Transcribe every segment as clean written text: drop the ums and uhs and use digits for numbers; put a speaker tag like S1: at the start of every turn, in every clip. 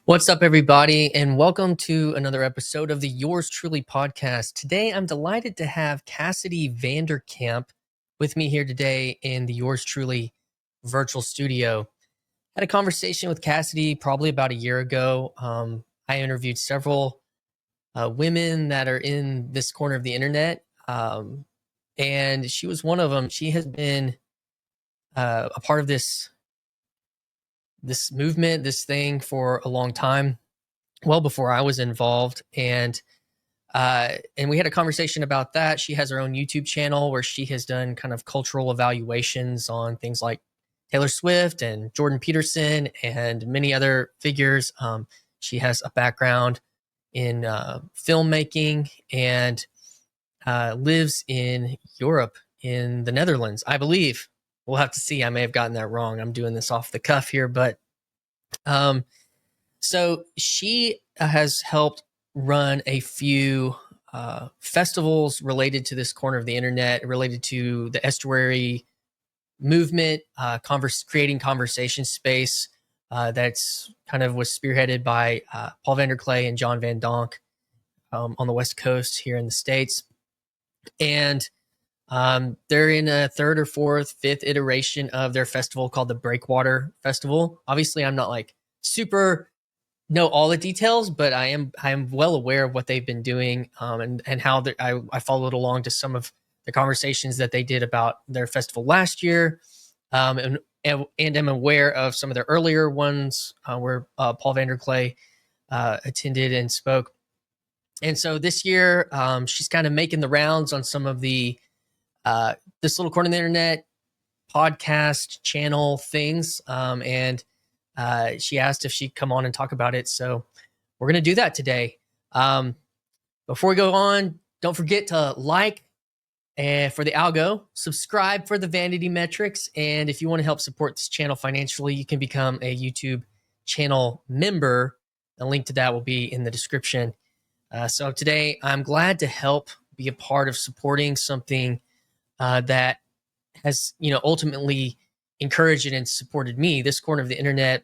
S1: What's up, everybody, and welcome to another episode of the Yours Truly podcast. Today, I'm delighted to have Cassidy VanderKamp with me here today in the Yours Truly virtual studio. Had a conversation with Cassidy probably about a year ago. I interviewed several women that are in this corner of the internet, and she was one of them. She has been a part of this movement, this thing for a long time, well before I was involved. And we had a conversation about that. She has her own YouTube channel where she has done kind of cultural evaluations on things like Taylor Swift and Jordan Peterson and many other figures. She has a background in filmmaking and lives in Europe, in the Netherlands, I believe. We'll have to see. I may have gotten that wrong. I'm doing this off the cuff here, but so she has helped run a few festivals related to this corner of the internet, related to the estuary movement, creating conversation space that's kind of was spearheaded by Paul VanderKlay and John Van Donk on the West Coast here in the States. And they're in a third or fourth, fifth iteration of their festival called the Breakwater Festival. Obviously, I'm not like super know all the details, but I am well aware of what they've been doing, and how I followed along to some of the conversations that they did about their festival last year, and am aware of some of their earlier ones where Paul VanderKlay attended and spoke. And so this year, she's kind of making the rounds on some of the this little corner of the internet podcast channel things, and she asked if she'd come on and talk about it. So we're going to do that today. Before we go on, don't forget to like for the algo, subscribe for the vanity metrics. And if you want to help support this channel financially, you can become a YouTube channel member. The link to that will be in the description. So today I'm glad to help be a part of supporting something that has, ultimately encouraged and supported me, this corner of the internet,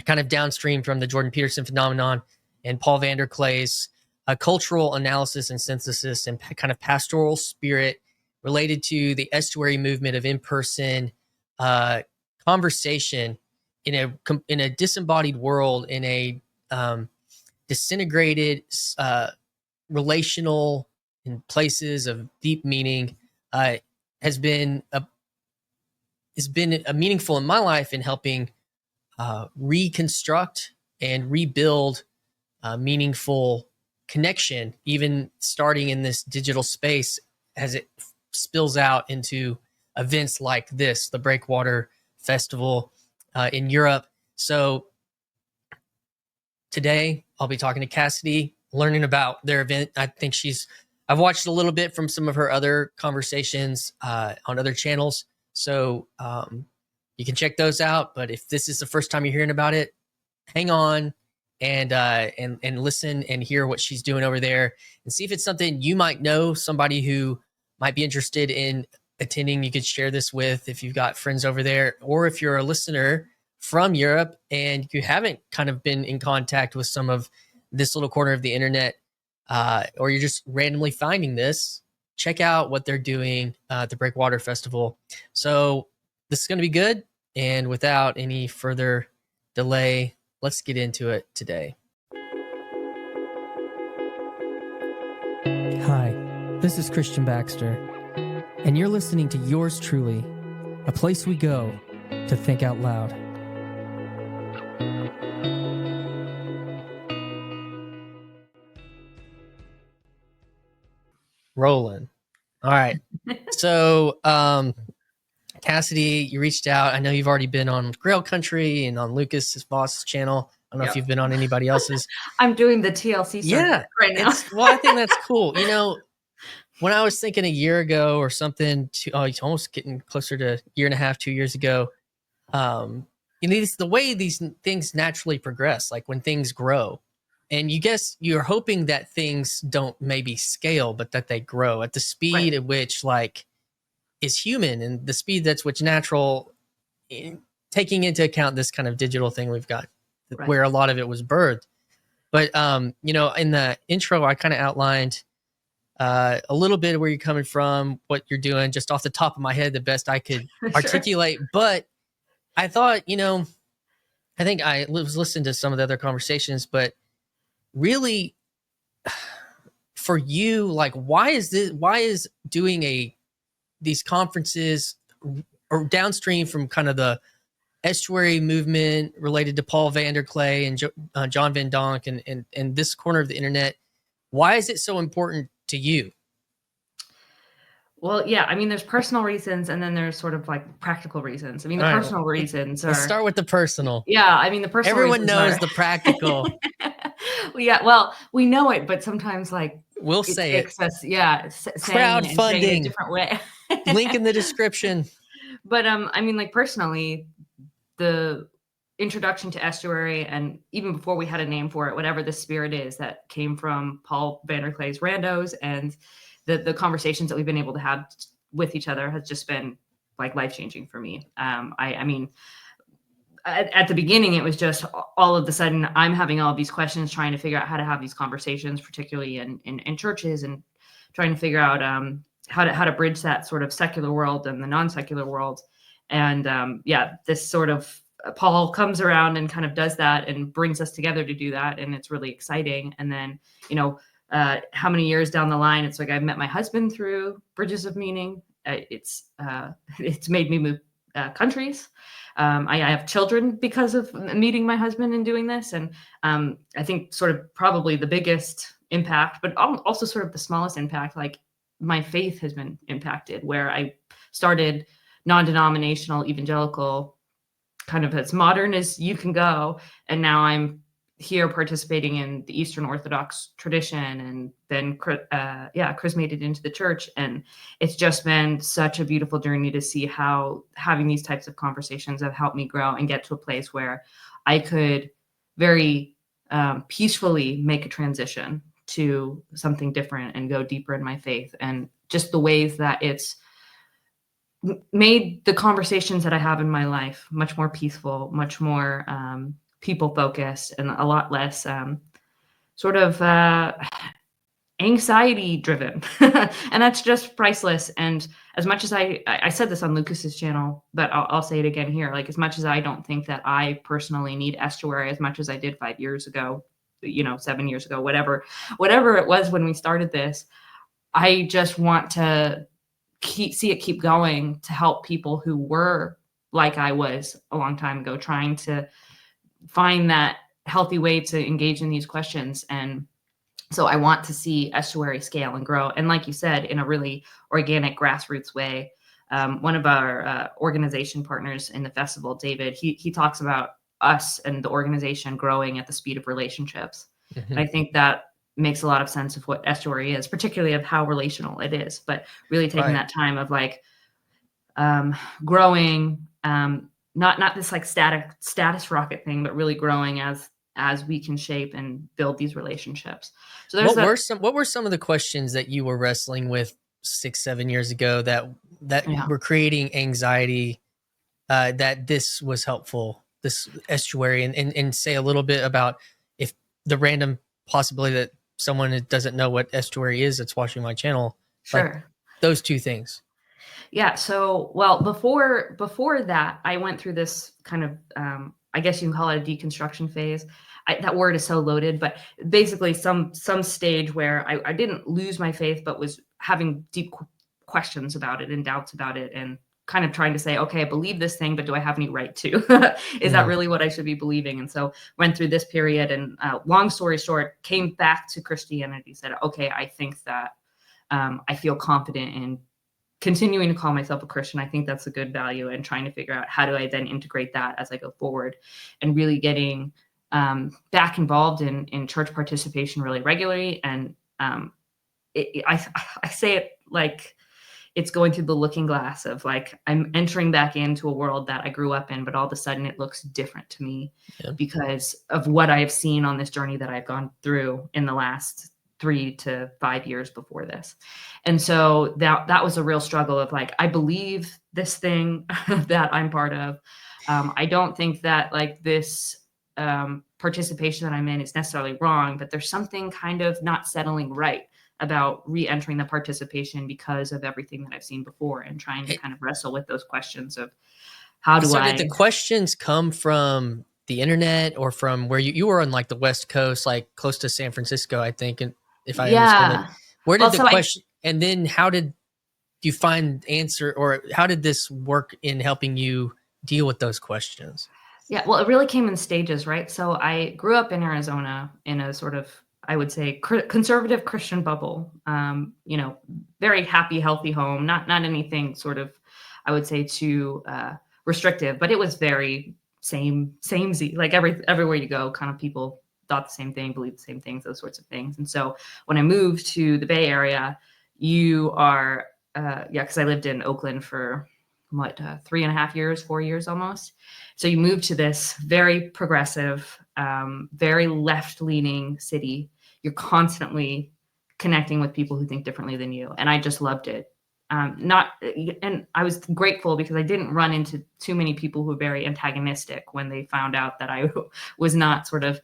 S1: kind of downstream from the Jordan Peterson phenomenon and Paul VanderKlay's cultural analysis and synthesis and kind of pastoral spirit related to the estuary movement of in-person conversation in a disembodied world, in a disintegrated relational in places of deep meaning, has been meaningful in my life in helping reconstruct and rebuild meaningful connection, even starting in this digital space as it spills out into events like this, the Breakwater Festival in Europe. So today I'll be talking to Cassidy, learning about their event. I've watched a little bit from some of her other conversations on other channels. So you can check those out. But if this is the first time you're hearing about it, hang on and listen and hear what she's doing over there, and see if it's something you might know, somebody who might be interested in attending. You could share this with if you've got friends over there, or if you're a listener from Europe and you haven't kind of been in contact with some of this little corner of the internet, or you're just randomly finding this, check out what they're doing at the Breakwater Festival. So this is going to be good. And without any further delay, let's get into it today. Hi, this is Christian Baxter, and you're listening to Yours Truly, a place we go to think out loud. Rolling. All right. So, Cassidy, you reached out. I know you've already been on Grail Country and on Lucas's boss's channel. I don't know if you've been on anybody else's.
S2: I'm doing the TLC circuit right now.
S1: Well, I think that's cool. When I was thinking a year ago or something, it's almost getting closer to a year and a half, 2 years ago, the way these things naturally progress, like when things grow. And you're hoping that things don't maybe scale, but that they grow at the speed at which is human, and the speed that's which natural, taking into account this kind of digital thing we've got where a lot of it was birthed. But, you know, in the intro, I kind of outlined a little bit of where you're coming from, what you're doing, just off the top of my head, the best I could articulate. But I thought, you know, I think I was listening to some of the other conversations, but really for you, like, why is doing these conferences or downstream from kind of the estuary movement related to Paul VanderKlay and John Van Donk and this corner of the internet, why is it so important to you?
S2: Well, yeah, I mean, there's personal reasons and then there's sort of like practical reasons. I mean, the personal reasons are...
S1: Let's start with the personal.
S2: Yeah, I mean, the personal
S1: Everyone knows the practical.
S2: Yeah, well, we know it, but sometimes like
S1: we'll say it.
S2: Crowdfunding in a different way.
S1: Link in the description.
S2: But I mean, like personally, the introduction to estuary, and even before we had a name for it, whatever the spirit is that came from Paul VanderKlay's Randos, and the conversations that we've been able to have with each other has just been like life-changing for me. I mean, at the beginning, it was just all of a sudden I'm having all these questions, trying to figure out how to have these conversations, particularly in churches, and trying to figure out how to bridge that sort of secular world and the non-secular world. And yeah, this sort of Paul comes around and kind of does that and brings us together to do that. And it's really exciting. And then, you know, how many years down the line, it's like I've met my husband through Bridges of Meaning. It's made me move countries. I have children because of meeting my husband and doing this. And I think sort of probably the biggest impact, but also sort of the smallest impact, like my faith has been impacted, where I started non-denominational evangelical, kind of as modern as you can go. And now I'm here participating in the Eastern Orthodox tradition, and then chrismated into the church. And it's just been such a beautiful journey to see how having these types of conversations have helped me grow and get to a place where I could very peacefully make a transition to something different and go deeper in my faith. And just the ways that it's made the conversations that I have in my life much more peaceful, much more people focused, and a lot less sort of anxiety driven. And that's just priceless. And as much as I said this on Lucas's channel, but I'll say it again here, like as much as I don't think that I personally need estuary as much as I did 5 years ago, you know, 7 years ago, whatever it was when we started this, I just want to see it keep going to help people who were like I was a long time ago, trying to find that healthy way to engage in these questions. And so I want to see estuary scale and grow. And like you said, in a really organic grassroots way. One of our organization partners in the festival, David, he talks about us and the organization growing at the speed of relationships. Mm-hmm. And I think that makes a lot of sense of what estuary is, particularly of how relational it is, but really taking that time of like growing, not this like status rocket thing, but really growing as we can shape and build these relationships. So there's
S1: what were some of the questions that you were wrestling with 6-7 years ago that were creating anxiety, that this was helpful, this estuary, and say a little bit about if the random possibility that someone that doesn't know what estuary is that's watching my channel, like those two things.
S2: Yeah. So, well, before that, I went through this kind of, I guess you can call it a deconstruction phase. That word is so loaded, but basically some stage where I didn't lose my faith, but was having deep questions about it and doubts about it, and kind of trying to say, okay, I believe this thing, but do I have any right to? Is that really what I should be believing? And so went through this period, and long story short, came back to Christianity, said, okay, I think that I feel confident in continuing to call myself a Christian. I think that's a good value, and trying to figure out how do I then integrate that as I go forward, and really getting back involved in church participation really regularly. And I say it like it's going through the looking glass of like, I'm entering back into a world that I grew up in, but all of a sudden it looks different to me because of what I've seen on this journey that I've gone through in the last 3 to 5 years before this. And so that was a real struggle of like, I believe this thing that I'm part of. I don't think that like this participation that I'm in is necessarily wrong, but there's something kind of not settling right about re-entering the participation because of everything that I've seen before, and trying to kind of wrestle with those questions of how do
S1: So
S2: I.
S1: did the questions come from the internet or from where you were on like the West Coast, like close to San Francisco, I think, and if I understand it,
S2: Yeah.
S1: where
S2: Well,
S1: did the
S2: so
S1: question, and then how did you find answer, or how did this work in helping you deal with those questions?
S2: Yeah, well, it really came in stages, right? So I grew up in Arizona in a sort of, I would say, conservative Christian bubble. Very happy, healthy home. Not anything sort of, I would say, too restrictive, but it was very samey. Like everywhere you go, kind of people thought the same thing, believed the same things, those sorts of things. And so when I moved to the Bay Area, you are, because I lived in Oakland for 3.5 years, 4 years almost. So you move to this very progressive, very left-leaning city. You're constantly connecting with people who think differently than you, and I just loved it. And I was grateful because I didn't run into too many people who were very antagonistic when they found out that I was not sort of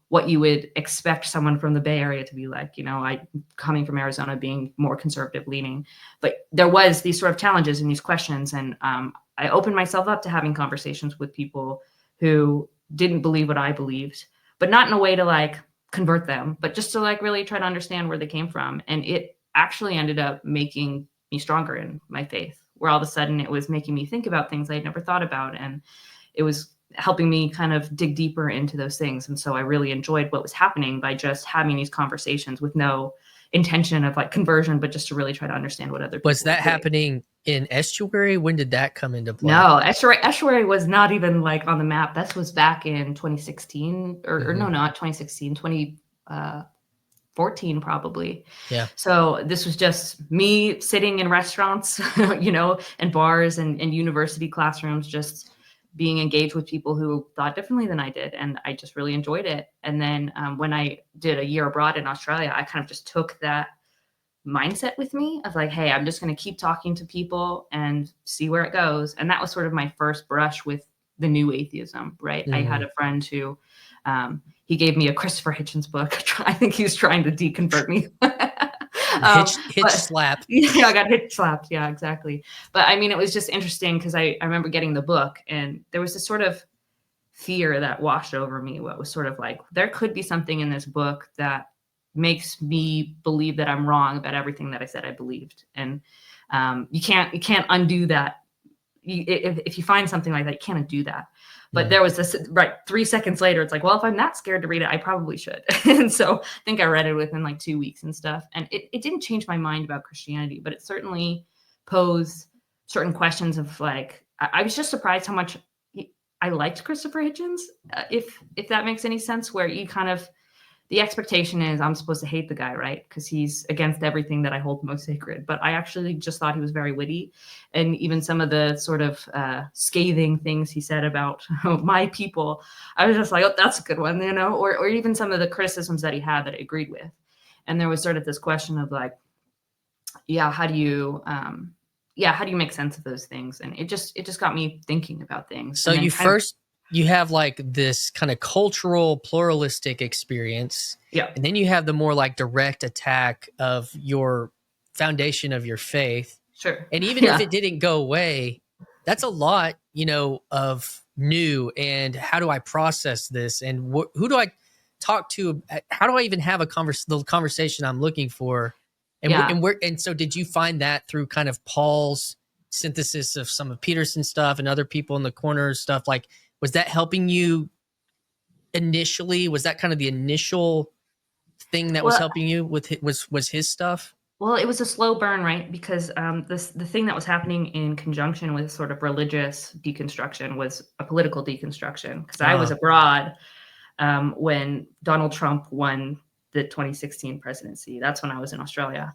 S2: what you would expect someone from the Bay Area to be like. I coming from Arizona, being more conservative leaning, but there was these sort of challenges and these questions, and I opened myself up to having conversations with people who didn't believe what I believed, but not in a way to like convert them, but just to like really try to understand where they came from. And it actually ended up making me stronger in my faith, where all of a sudden it was making me think about things I'd never thought about. And it was helping me kind of dig deeper into those things. And so I really enjoyed what was happening by just having these conversations with no intention of like conversion, but just to really try to understand what other people
S1: Was that
S2: were doing.
S1: happening in Estuary? When did that come into play?
S2: No, estuary was not even like on the map. This was back in 2016 or no, not 2016, 2014 probably.
S1: Yeah.
S2: So this was just me sitting in restaurants, and bars and university classrooms, just being engaged with people who thought differently than I did. And I just really enjoyed it. And then when I did a year abroad in Australia, I kind of just took that mindset with me of like, hey, I'm just going to keep talking to people and see where it goes. And that was sort of my first brush with the new atheism, right? I had a friend who he gave me a Christopher Hitchens book. I think he was trying to deconvert me.
S1: Hitch slap.
S2: Yeah, I got hitch slapped. Yeah, exactly. But I mean, it was just interesting because I remember getting the book and there was this sort of fear that washed over me. What was sort of like, there could be something in this book that makes me believe that I'm wrong about everything that I said I believed. And you can't undo that. If you find something like that, you can't undo that. But there was this, right, 3 seconds later, it's like, well, if I'm that scared to read it, I probably should. And so I think I read it within like 2 weeks and stuff. And it didn't change my mind about Christianity, but it certainly posed certain questions of like, I was just surprised how much I liked Christopher Hitchens, if that makes any sense, where you kind of, the expectation is I'm supposed to hate the guy, right? Because he's against everything that I hold most sacred. But I actually just thought he was very witty. And even some of the sort of scathing things he said about my people, I was just like, oh, that's a good one, or even some of the criticisms that he had that I agreed with. And there was sort of this question of like, how do you make sense of those things? And it just got me thinking about things.
S1: So you have like this kind of cultural pluralistic experience.
S2: Yeah.
S1: And then you have the more like direct attack of your foundation of your faith.
S2: Sure.
S1: And even if it didn't go away, that's a lot, of new. And how do I process this? And who do I talk to? How do I even have the conversation I'm looking for? And so did you find that through kind of Paul's synthesis of some of Peterson's stuff and other people in the corner stuff? Like, was that helping you initially? Was that kind of the initial thing that was helping you with was his stuff?
S2: Well, it was a slow burn, right? Because the thing that was happening in conjunction with sort of religious deconstruction was a political deconstruction. Because I was abroad when Donald Trump won the 2016 presidency. That's when I was in Australia.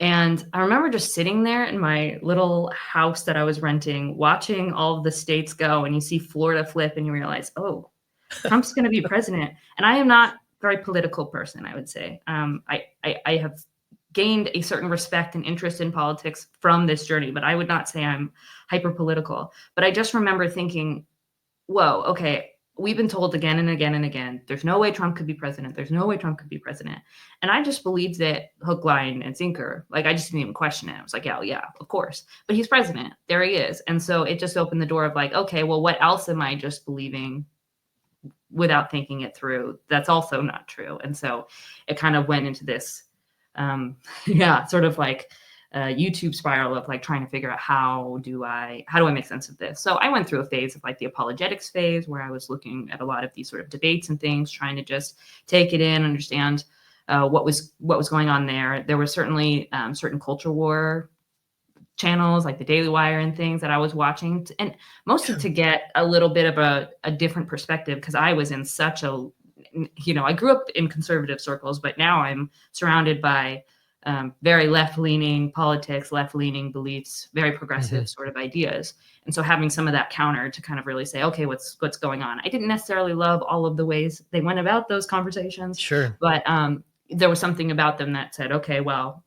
S2: And I remember just sitting there in my little house that I was renting, watching all of the states go, and you see Florida flip and you realize, oh, Trump's going to be president. And I am not a very political person, I would say. I have gained a certain respect and interest in politics from this journey, but I would not say I'm hyper political. But I just remember thinking, whoa, okay, we've been told again and again and again, there's no way Trump could be president. There's no way Trump could be president. And I just believed it hook, line, and sinker. Like, I just didn't even question it. I was like, yeah, of course. But he's president. There he is. And so it just opened the door of like, okay, well, what else am I just believing without thinking it through? That's also not true. And so it kind of went into this, sort of like YouTube spiral of like trying to figure out how do I make sense of this? So I went through a phase of like the apologetics phase where I was looking at a lot of these sort of debates and things, trying to just take it in, understand what was going on there. There were certainly certain culture war channels like the Daily Wire and things that I was watching, and mostly to get a little bit of a different perspective, because I was in such a, I grew up in conservative circles, but now I'm surrounded by very left-leaning politics, left-leaning beliefs, very progressive sort of ideas. And so having some of that counter to kind of really say, okay, what's going on? I didn't necessarily love all of the ways they went about those conversations.
S1: Sure.
S2: But there was something about them that said, okay, well,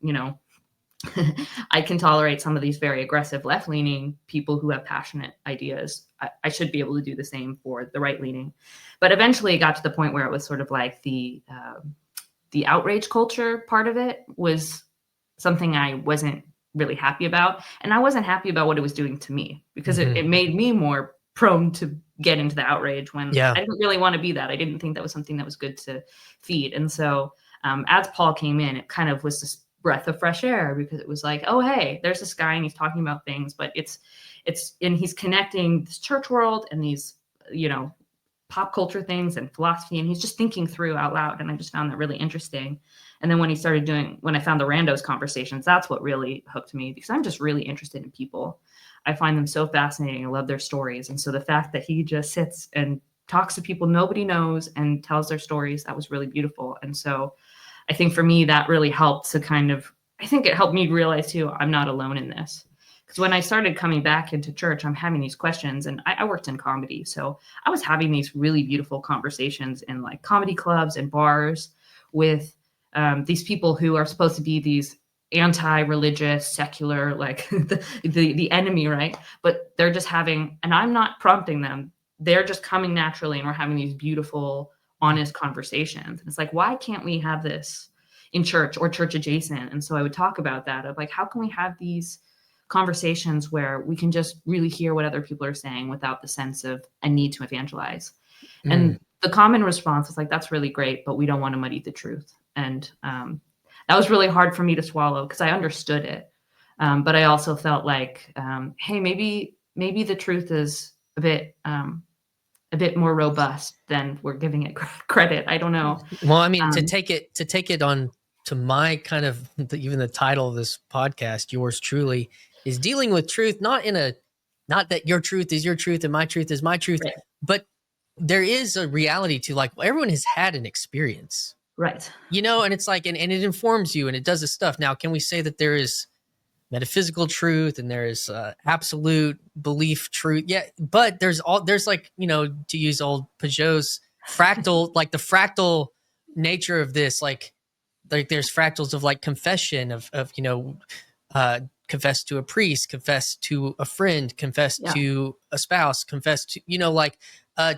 S2: I can tolerate some of these very aggressive left-leaning people who have passionate ideas. I should be able to do the same for the right-leaning. But eventually it got to the point where it was sort of like the outrage culture part of it was something I wasn't really happy about. And I wasn't happy about what it was doing to me, because it made me more prone to get into the outrage when I didn't really want to be that. I didn't think that was something that was good to feed. And so as Paul came in, it kind of was this breath of fresh air, because it was like, oh, hey, there's this guy and he's talking about things, but it's and he's connecting this church world and these, pop culture things and philosophy, and he's just thinking through out loud. And I just found that really interesting. And then when I found the Randos conversations, that's what really hooked me, because I'm just really interested in people. I find them so fascinating. I love their stories. And so the fact that he just sits and talks to people nobody knows and tells their stories, that was really beautiful. And so I think for me, that really helped to I think it helped me realize too, I'm not alone in this. Because when I started coming back into church, I'm having these questions, and I worked in comedy. So I was having these really beautiful conversations in like comedy clubs and bars with these people who are supposed to be these anti-religious, secular, like the enemy, right? But they're just having, and I'm not prompting them, they're just coming naturally, and we're having these beautiful, honest conversations. And it's like, why can't we have this in church or church adjacent? And so I would talk about that of like, how can we have these conversations where we can just really hear what other people are saying without the sense of a need to evangelize? And the common response was like, that's really great, but we don't want to muddy the truth. And that was really hard for me to swallow, because I understood it. But I also felt like, hey, maybe the truth is a bit more robust than we're giving it credit. I don't know.
S1: Well, I mean, to take it on to my kind of, even the title of this podcast, yours truly, is dealing with truth, not that your truth is your truth and my truth is my truth,
S2: right.
S1: But there is a reality to, like, everyone has had an experience,
S2: right?
S1: And it's like, and it informs you and it does this stuff. Now, can we say that there is metaphysical truth and there is absolute belief truth? Yeah, but there's like, to use old Peugeot's fractal, like the fractal nature of this, like there's fractals of like confession of confess to a priest, confess to a friend, confess to a spouse, confess to,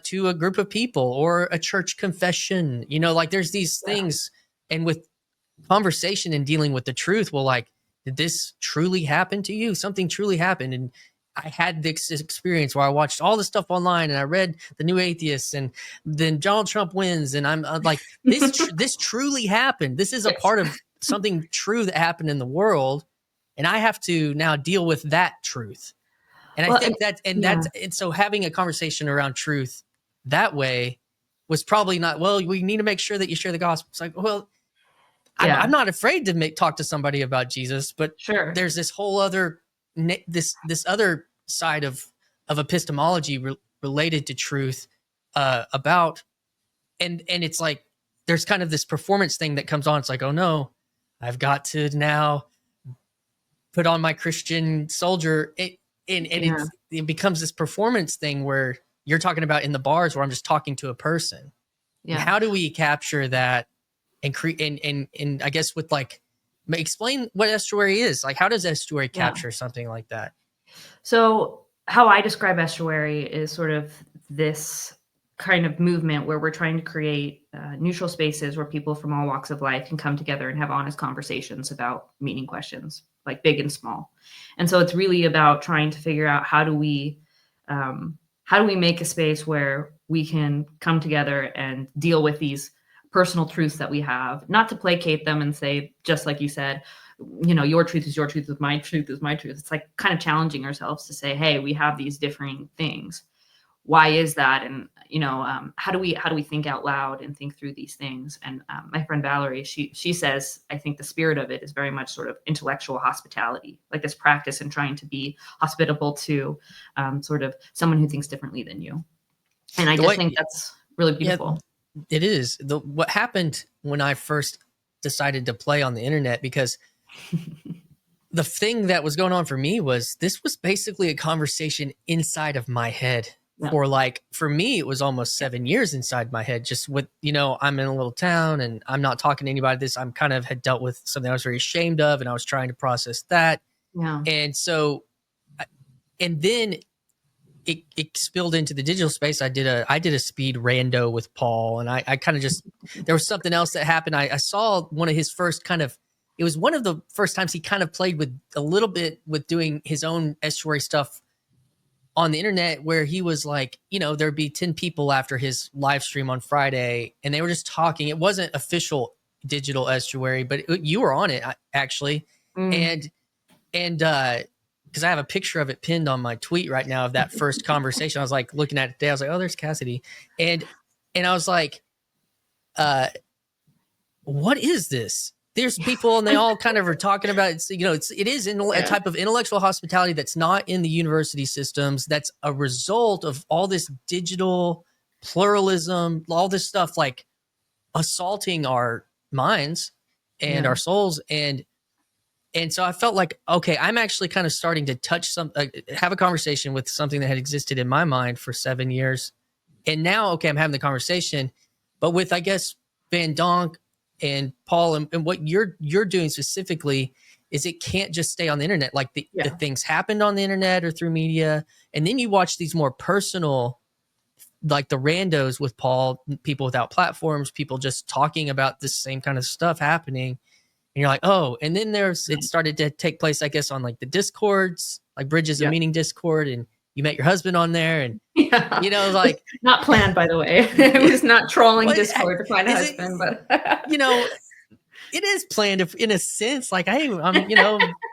S1: to a group of people, or a church confession, like there's these things. And with conversation and dealing with the truth, well, like, did this truly happen to you? Something truly happened. And I had this experience where I watched all the stuff online and I read The New Atheists, and then Donald Trump wins. And I'm like, this truly happened. This is a part of something true that happened in the world. And I have to now deal with that truth. And I think and so having a conversation around truth that way was probably not, well, we need to make sure that you share the gospel. It's like, well, I'm not afraid to talk to somebody about Jesus, but there's this whole other, this other side of epistemology related to truth about, and it's like, there's kind of this performance thing that comes on. It's like, oh no, I've got to now put on my Christian soldier. It becomes this performance thing where you're talking about in the bars where I'm just talking to a person. Yeah. And how do we capture that and create, and I guess with like, explain what estuary is. Like, how does estuary capture something like that?
S2: So how I describe estuary is sort of this kind of movement where we're trying to create neutral spaces where people from all walks of life can come together and have honest conversations about meaning questions, like big and small. And so it's really about trying to figure out how do we make a space where we can come together and deal with these personal truths that we have, not to placate them and say, just like you said, your truth is your truth, my truth is my truth. It's like kind of challenging ourselves to say, hey, we have these differing things. Why is that? And how do we think out loud and think through these things? And my friend Valerie, she says, I think the spirit of it is very much sort of intellectual hospitality, like this practice in trying to be hospitable to sort of someone who thinks differently than you. And I just think that's really beautiful.
S1: Yeah, it is. What happened when I first decided to play on the internet, because the thing that was going on for me was this was basically a conversation inside of my head. Yeah. For me, it was almost 7 years inside my head, just with, I'm in a little town and I'm not talking to anybody. I'm kind of had dealt with something I was very ashamed of, and I was trying to process that.
S2: Yeah.
S1: And so, and then it spilled into the digital space. I did a speed rando with Paul, and I kind of just, there was something else that happened. I saw one of his first it was one of the first times he kind of played with a little bit with doing his own estuary stuff on the internet, where he was like, there'd be 10 people after his live stream on Friday, and they were just talking. It wasn't official digital estuary, but you were on it actually. And because I have a picture of it pinned on my tweet right now of that first conversation. I was like looking at it today. I was like, oh, there's Cassidy. And I was like, what is this? There's people, and they all kind of are talking about it. It is a type of intellectual hospitality that's not in the university systems. That's a result of all this digital pluralism, all this stuff like assaulting our minds and our souls. And so I felt like, okay, I'm actually kind of starting to touch have a conversation with something that had existed in my mind for 7 years. And now, okay, I'm having the conversation, but with, I guess, Van Donk and Paul, and what you're doing specifically is it can't just stay on the internet. Like the things happened on the internet or through media. And then you watch these more personal, like the randos with Paul, people without platforms, people just talking about this same kind of stuff happening. And you're like, oh, and then it started to take place, I guess, on like the Discords, like Bridges of Meaning Discord, and you met your husband on there, and like
S2: not planned, by the way. It was not trolling Discord to find a husband, but
S1: it is planned in a sense. Like I'm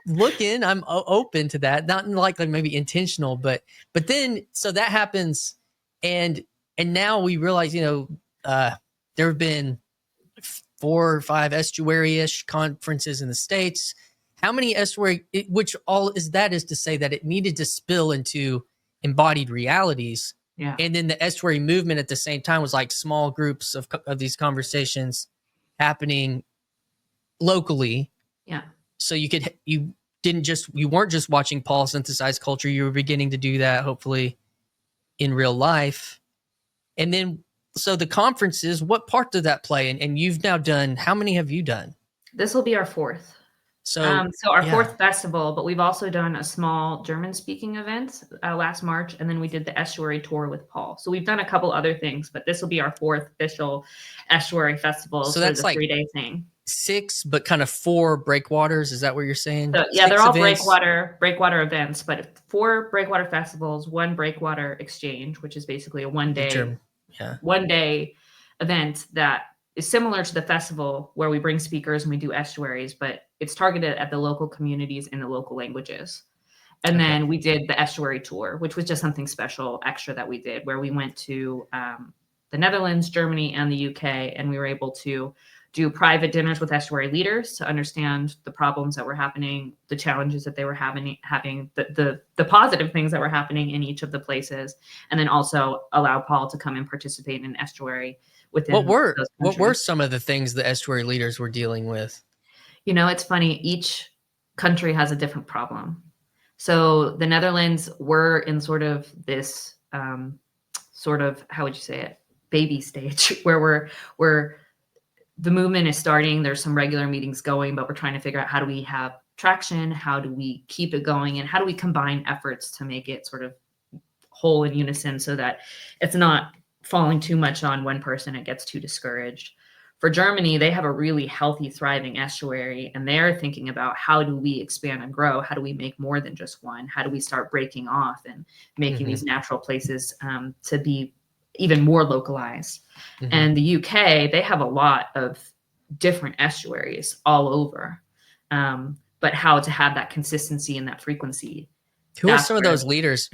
S1: looking, I'm open to that, not like maybe intentional, but then so that happens, and now we realize there have been 4 or 5 estuary-ish conferences in the States. How many estuary, which all is that is to say that it needed to spill into embodied realities.
S2: Yeah.
S1: And then the estuary movement at the same time was like small groups of these conversations happening locally.
S2: Yeah.
S1: So you weren't just watching Paul synthesize culture. You were beginning to do that, hopefully, in real life. And then, so the conferences, what part did that play? And you've now done, how many have you done?
S2: This will be our 4th. So our 4th festival, but we've also done a small German-speaking event last March, and then we did the estuary tour with Paul. So we've done a couple other things, but this will be our 4th official estuary festival.
S1: So that's like
S2: 3-day thing.
S1: 6, but kind of 4 breakwaters. Is that what you're saying?
S2: So, yeah, they're all breakwater events, but 4 breakwater festivals, 1 breakwater exchange, which is basically a one day event that is similar to the festival where we bring speakers and we do estuaries, but it's targeted at the local communities in the local languages. And then we did the estuary tour, which was just something special extra that we did, where we went to the Netherlands, Germany, and the UK, and we were able to do private dinners with estuary leaders to understand the problems that were happening, the challenges that they were having the positive things that were happening in each of the places, and then also allow Paul to come and participate in estuary within
S1: what were some of the things the estuary leaders were dealing with?
S2: It's funny, each country has a different problem. So the Netherlands were in sort of this how would you say it, baby stage where the movement is starting. There's some regular meetings going, but we're trying to figure out how do we have traction? How do we keep it going? And how do we combine efforts to make it sort of whole in unison so that it's not falling too much on one person, it gets too discouraged. For Germany, they have a really healthy, thriving estuary, and they're thinking about how do we expand and grow? How do we make more than just one? How do we start breaking off and making these natural places to be even more localized? And the UK, they have a lot of different estuaries all over, but how to have that consistency and that frequency.
S1: Who are some of those leaders?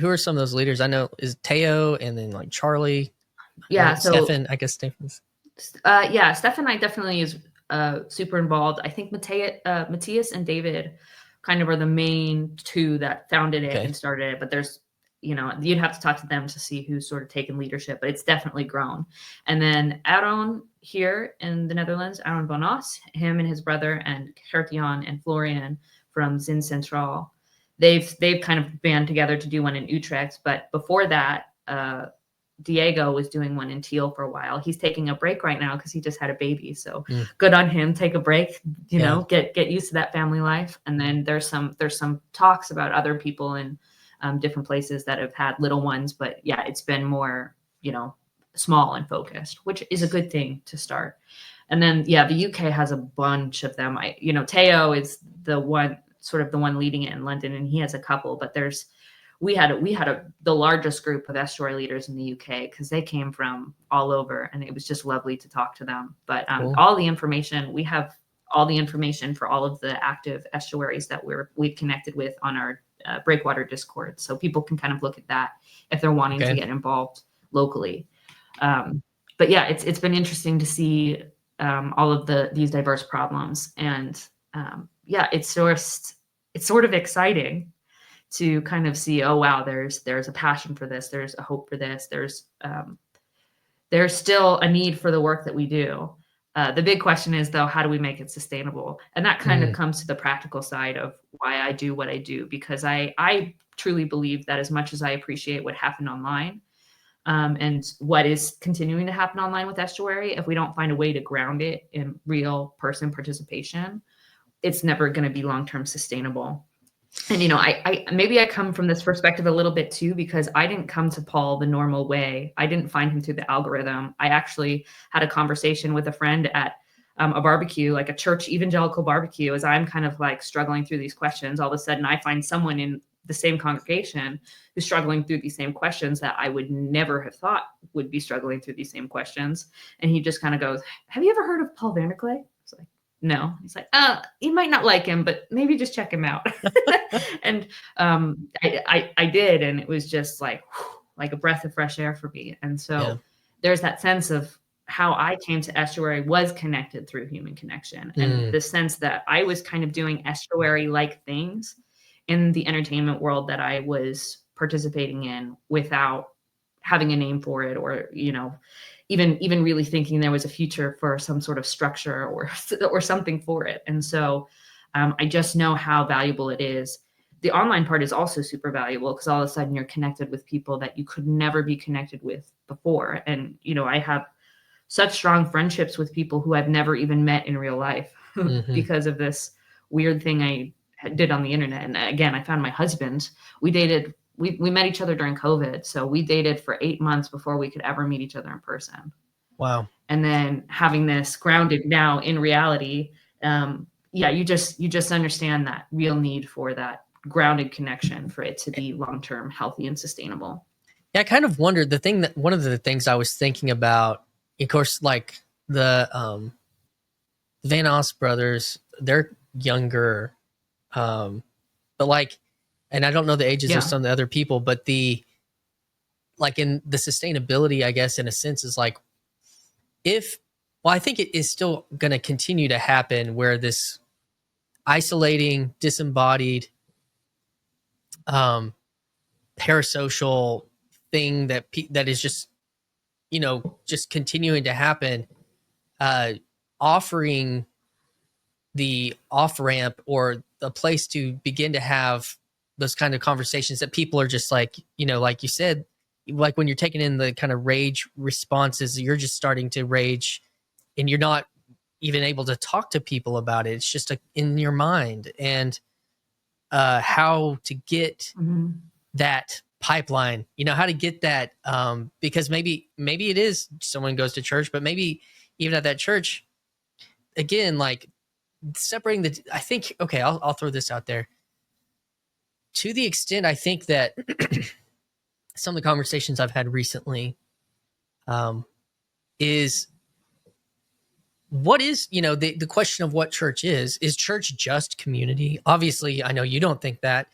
S1: I know is Teo, and then like Charlie.
S2: Yeah, so
S1: Stefan, I guess Stefan's.
S2: Stefan, I definitely is super involved. I think Matthias and David kind of are the main two that founded it and started it. But there's, you'd have to talk to them to see who's sort of taken leadership, but it's definitely grown. And then Aaron here in the Netherlands, Aaron van Os, him and his brother, and Gert-Jan and Florian from Zin Centraal, they've kind of band together to do one in Utrecht. But before that, Diego was doing one in Teal for a while. He's taking a break right now because he just had a baby. So good on him. Take a break, get used to that family life. And then there's some talks about other people in different places that have had little ones. But yeah, it's been more, small and focused, which is a good thing to start. And then, the UK has a bunch of them. Teo is the one leading it in London, and he has a couple, but we had the largest group of estuary leaders in the UK because they came from all over, and it was just lovely to talk to them. But cool. We have all the information for all of the active estuaries that we've connected with on our Breakwater Discord, so people can kind of look at that if they're wanting to get involved locally. But yeah, it's been interesting to see all of these diverse problems, and it's sort of exciting to kind of see, oh wow, there's a passion for this, there's a hope for this, there's still a need for the work that we do. The big question is, though, how do we make it sustainable? And that kind of comes to the practical side of why I do what I do, because I truly believe that as much as I appreciate what happened online and what is continuing to happen online with estuary, if we don't find a way to ground it in real person participation, it's never going to be long-term sustainable. And, I maybe I come from this perspective a little bit too, because I didn't come to Paul the normal way. I didn't find him through the algorithm. I actually had a conversation with a friend at a barbecue, like a church evangelical barbecue, as I'm kind of like struggling through these questions. All of a sudden I find someone in the same congregation who's struggling through these same questions that I would never have thought would be struggling through these same questions. And he just kind of goes, "Have you ever heard of Paul VanderKlay?" It's like, "No." He's like, "You might not like him, but maybe just check him out." And I did, and it was just like a breath of fresh air for me. And so there's that sense of how I came to estuary was connected through human connection, and the sense that I was kind of doing estuary-like things in the entertainment world that I was participating in without having a name for it, or even really thinking there was a future for some sort of structure or something for it. And so I just know how valuable it is. The online part is also super valuable because all of a sudden you're connected with people that you could never be connected with before. And, I have such strong friendships with people who I've never even met in real life because of this weird thing I did on the internet. And again, I found my husband. We dated. We met each other during COVID. So we dated for 8 months before we could ever meet each other in person.
S1: Wow.
S2: And then having this grounded now in reality, you just understand that real need for that grounded connection for it to be long-term healthy and sustainable.
S1: Yeah, I kind of wondered one of the things I was thinking about, of course, like the Van Os brothers, they're younger, but like, and I don't know the ages of some of the other people, but in the sustainability, I guess, in a sense, is like, I think it is still going to continue to happen where this isolating, disembodied, parasocial thing that is just, just continuing to happen, offering the off-ramp or the place to begin to have those kind of conversations that people are just like, like you said, like when you're taking in the kind of rage responses, you're just starting to rage and you're not even able to talk to people about it. It's just in your mind. And how to get that pipeline, how to get that, because maybe it is someone goes to church, but maybe even at that church, again, like separating I think, okay, I'll throw this out there. To the extent I think that some of the conversations I've had recently is what is, the question of what church is church just community? Obviously, I know you don't think that,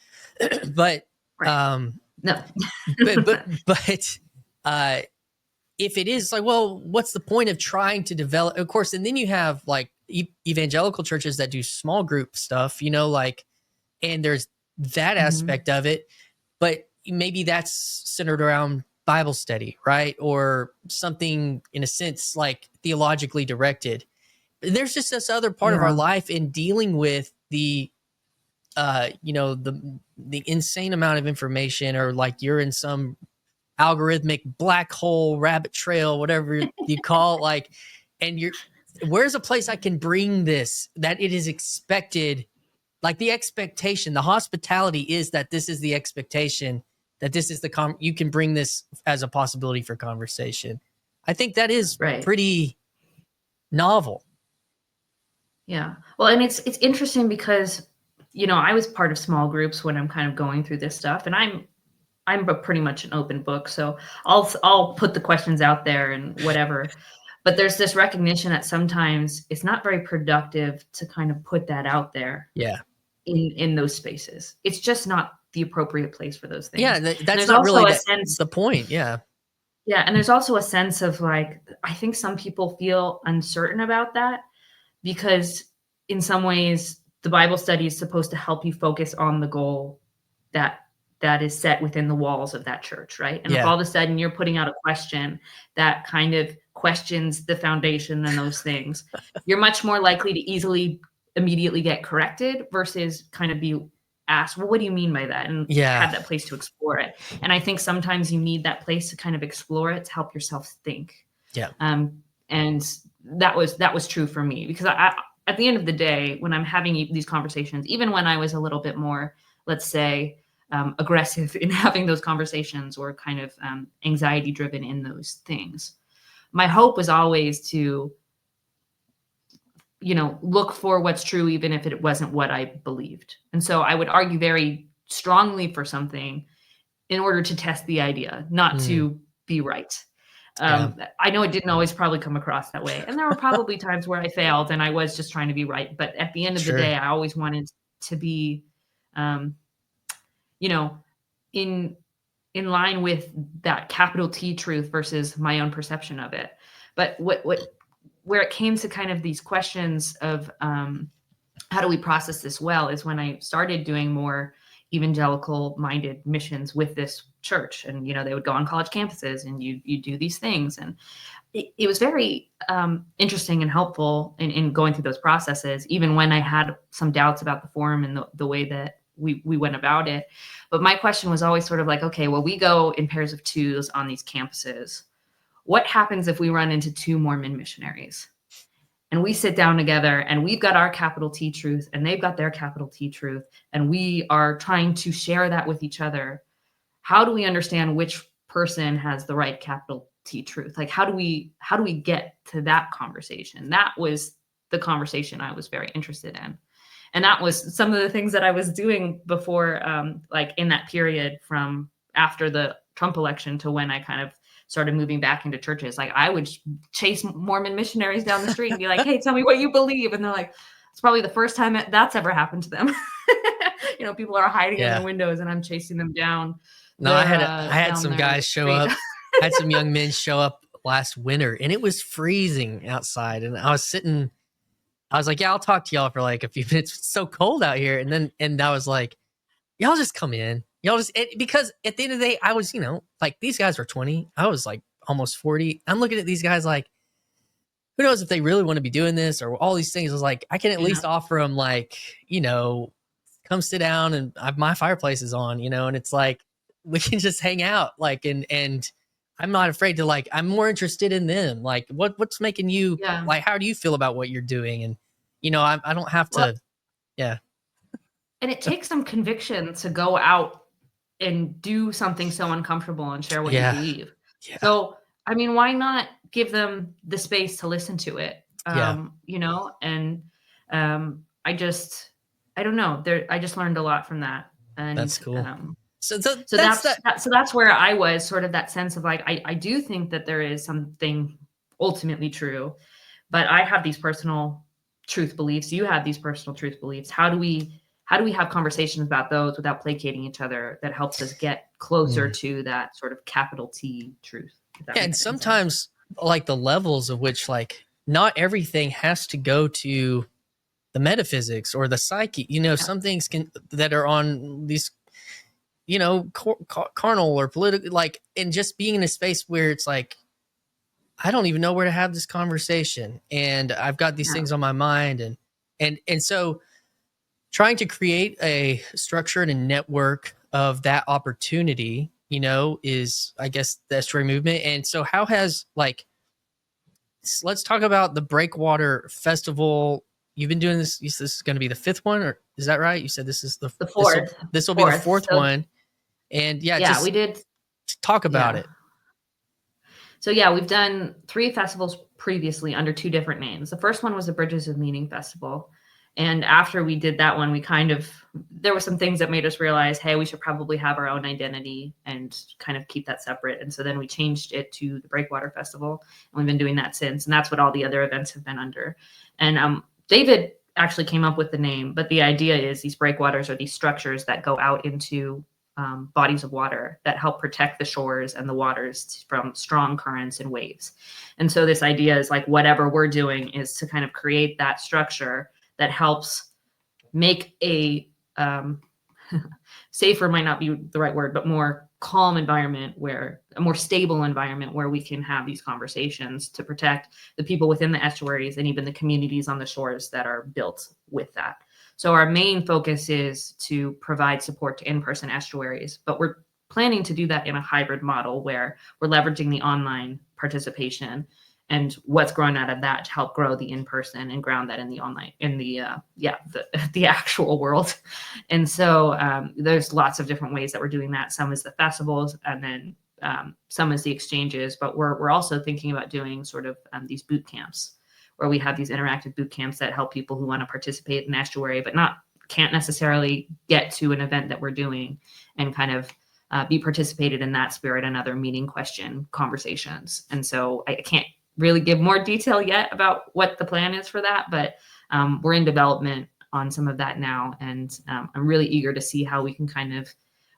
S1: but
S2: Right. No.
S1: but if it is like, well, what's the point of trying to develop, of course, and then you have like evangelical churches that do small group stuff, like, and there's that aspect of it, but maybe that's centered around Bible study, right? Or something in a sense like theologically directed. There's just this other part of our life in dealing with the the insane amount of information, or like you're in some algorithmic black hole, rabbit trail, whatever you call it, like, and where's a place I can bring this, that it is expected, like the expectation, the hospitality is that this is the expectation, that this is you can bring this as a possibility for conversation. I think that is pretty novel.
S2: Yeah. Well, and it's interesting because, I was part of small groups when I'm kind of going through this stuff, and I'm pretty much an open book. So I'll put the questions out there and whatever, but there's this recognition that sometimes it's not very productive to kind of put that out there.
S1: Yeah.
S2: In those spaces. It's just not the appropriate place for those things.
S1: Yeah. That's not really the point. Yeah.
S2: Yeah. And there's also a sense of like, I think some people feel uncertain about that, because in some ways the Bible study is supposed to help you focus on the goal that is set within the walls of that church, right? And if all of a sudden you're putting out a question that kind of questions the foundation and those things, you're much more likely to immediately get corrected versus kind of be asked, well, what do you mean by that? And have that place to explore it. And I think sometimes you need that place to kind of explore it, to help yourself think.
S1: Yeah.
S2: And that was true for me, because I at the end of the day, when I'm having these conversations, even when I was a little bit more, let's say, aggressive in having those conversations, or kind of anxiety driven in those things, my hope was always to, look for what's true, even if it wasn't what I believed. And so I would argue very strongly for something in order to test the idea, not to be right. I know it didn't always probably come across that way. And there were probably times where I failed and I was just trying to be right. But at the end of the day, I always wanted to be, in line with that capital T truth versus my own perception of it. But where it came to kind of these questions of how do we process this well is when I started doing more evangelical minded missions with this church. And, they would go on college campuses and you do these things. And it was very interesting and helpful in going through those processes, even when I had some doubts about the form and the way that we went about it. But my question was always sort of like, okay, well, we go in pairs of twos on these campuses. What happens if we run into two Mormon missionaries and we sit down together and we've got our capital T truth and they've got their capital T truth, and we are trying to share that with each other? How do we understand which person has the right capital T truth? Like, how do we get to that conversation? That was the conversation I was very interested in. And that was some of the things that I was doing before, like in that period from after the Trump election to when I kind of started moving back into churches. Like, I would chase Mormon missionaries down the street and be like, hey, tell me what you believe. And they're like, it's probably the first time that's ever happened to them. People are hiding in the windows and I'm chasing them down.
S1: No, I had some guys show up. I had some young men show up last winter and it was freezing outside. And I was like, yeah, I'll talk to y'all for like a few minutes. It's so cold out here. And I was like, y'all just come in. Because at the end of the day, I was, like, these guys were 20. I was like almost 40. I'm looking at these guys like, who knows if they really want to be doing this or all these things. I was like, I can at least offer them like, come sit down and my fireplace is on, and it's like, we can just hang out. Like, and I'm not afraid to, like, I'm more interested in them. Like, what's making you, like, how do you feel about what you're doing? And, I don't have to. Yeah.
S2: And it takes some conviction to go out and do something so uncomfortable and share what you
S1: Yeah.
S2: believe.
S1: Yeah.
S2: So, I mean, why not give them the space to listen to it?
S1: Yeah.
S2: You know, and I don't know. I just learned a lot from that. And
S1: That's cool. So
S2: so
S1: that's that.
S2: so that's where I was, sort of that sense of like, I do think that there is something ultimately true, but I have these personal truth beliefs. You have these personal truth beliefs. How do we have conversations about those without placating each other that helps us get closer to that sort of capital T truth? If that
S1: Yeah, and
S2: makes any sense.
S1: sometimes like the levels of which like not everything has to go to the metaphysics or the psyche. You know,
S2: Yeah.
S1: some things can that are on these, you know, carnal or political, like, and just being in a space where it's like, I don't even know where to have this conversation, and I've got these
S2: Yeah.
S1: things on my mind, and so trying to create a structure and a network of that opportunity, you know, is I guess the estuary movement. And so how has like, let's talk about the Breakwater Festival. You've been doing this. This is going to be the fifth one, or is that right? You said this is the
S2: The fourth.
S1: this will be the
S2: Fourth.
S1: fourth
S2: So
S1: one, and yeah,
S2: yeah, we
S1: just
S2: did.
S1: talk about
S2: Yeah.
S1: it.
S2: So yeah, we've done 3 festivals previously under 2 different names. The first one was the Bridges of Meaning Festival. And after we did that one, we kind of, there were some things that made us realize, hey, we should probably have our own identity and kind of keep that separate. And so then we changed it to the Breakwater Festival, and we've been doing that since. And that's what all the other events have been under. And David actually came up with the name, but the idea is these breakwaters are these structures that go out into bodies of water that help protect the shores and the waters from strong currents and waves. And so this idea is like, whatever we're doing is to kind of create that structure that helps make a safer, might not be the right word, but more calm environment, where a more stable environment where we can have these conversations to protect the people within the estuaries and even the communities on the shores that are built with that. So our main focus is to provide support to in-person estuaries, but we're planning to do that in a hybrid model where we're leveraging the online participation and what's grown out of that to help grow the in-person and ground that in the online, in the the actual world. And so there's lots of different ways that we're doing that. Some is the festivals, and then some is the exchanges, but we're also thinking about doing sort of these boot camps, where we have these interactive boot camps that help people who want to participate in estuary, but can't necessarily get to an event that we're doing, and kind of be participated in that spirit and other meaning question conversations. And so I can't really give more detail yet about what the plan is for that, but we're in development on some of that now. And I'm really eager to see how we can kind of